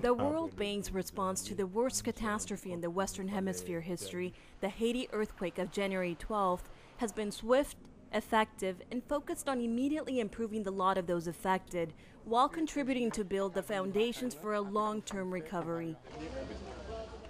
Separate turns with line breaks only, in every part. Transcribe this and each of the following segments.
The World Bank's response to the worst catastrophe in the Western Hemisphere history, the Haiti earthquake of January 12th, has been swift, effective, and focused on immediately improving the lot of those affected, while contributing to build the foundations for a long-term recovery.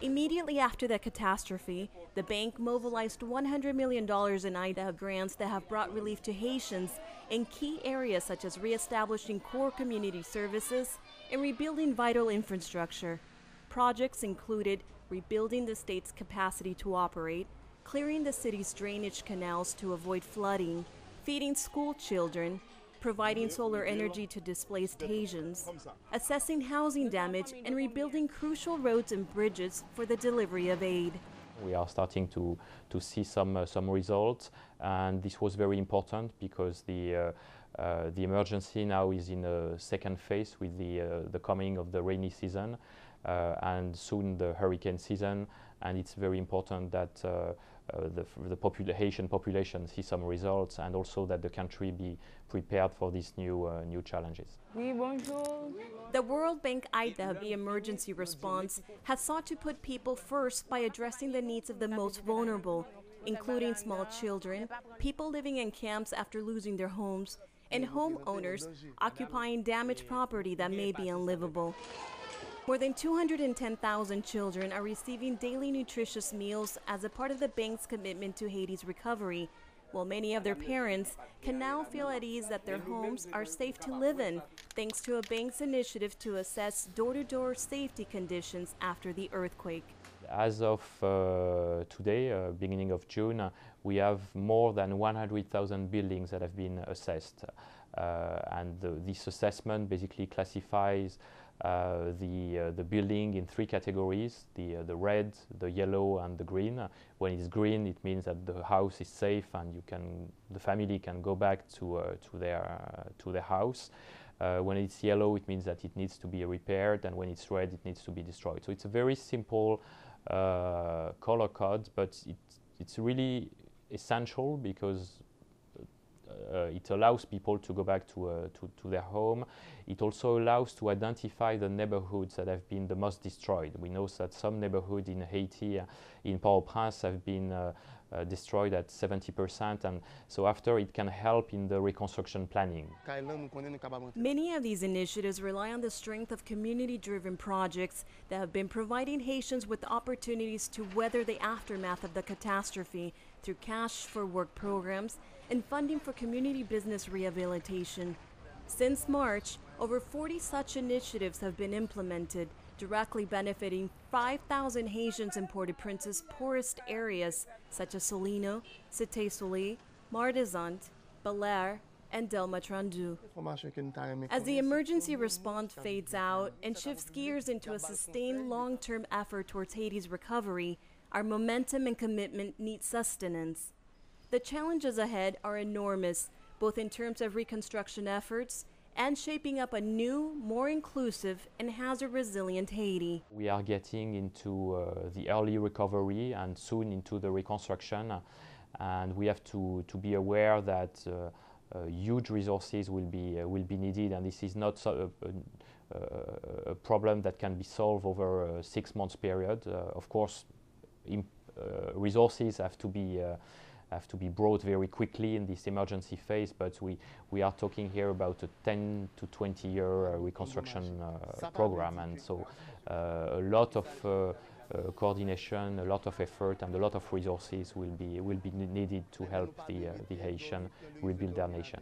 Immediately after the catastrophe, the bank mobilized $100 million in IDA grants that have brought relief to Haitians in key areas such as reestablishing core community services and rebuilding vital infrastructure. Projects included rebuilding the state's capacity to operate, clearing the city's drainage canals to avoid flooding, feeding school children, providing solar energy to displaced Haitians, assessing housing damage, and rebuilding crucial roads and bridges for the delivery of aid.
We are starting to see some results, and this was very important because the emergency now is in a second phase with the coming of the rainy season and soon the hurricane season, and it's very important that the Haitian population see some results, and also that the country be prepared for these new challenges.
The World Bank IDA, the emergency response, has sought to put people first by addressing the needs of the most vulnerable, including small children, people living in camps after losing their homes, and homeowners occupying damaged property that may be unlivable. More than 210,000 children are receiving daily nutritious meals as a part of the bank's commitment to Haiti's recovery, while many of their parents can now feel at ease that their homes are safe to live in, thanks to a bank's initiative to assess door-to-door safety conditions after the earthquake.
As of today, beginning of June, we have more than 100,000 buildings that have been assessed. And this assessment basically classifies the building in three categories: the red, the yellow, and the green. When it's green, it means that the house is safe and the family can go back to their house. When it's yellow, it means that it needs to be repaired, and when it's red, it needs to be destroyed. So it's a very simple color code, but it's really essential because it allows people to go back to their home. It also allows to identify the neighborhoods that have been the most destroyed. We know that some neighborhoods in Haiti, in Port-au-Prince, have been destroyed at 70%, and so after it can help in the reconstruction planning.
Many of these initiatives rely on the strength of community-driven projects that have been providing Haitians with opportunities to weather the aftermath of the catastrophe through cash for work programs and funding for community business rehabilitation. Since March, over 40 such initiatives have been implemented, directly benefiting 5,000 Haitians in Port-au-Prince's poorest areas, such as Solino, Cité-Soleil, Mardisant, Belair, and Delmatrandu. As the emergency response fades out and shifts gears into a sustained long-term effort towards Haiti's recovery, our momentum and commitment need sustenance. The challenges ahead are enormous, both in terms of reconstruction efforts and shaping up a new, more inclusive and hazard-resilient Haiti.
We are getting into the early recovery and soon into the reconstruction, and we have to be aware that huge resources will be needed, and this is not a problem that can be solved over a 6 months period. Of course, resources have to be brought very quickly in this emergency phase, but we are talking here about a 10 to 20 year reconstruction program, and so a lot of coordination, a lot of effort, and a lot of resources will be needed to help the Haitian rebuild their nation.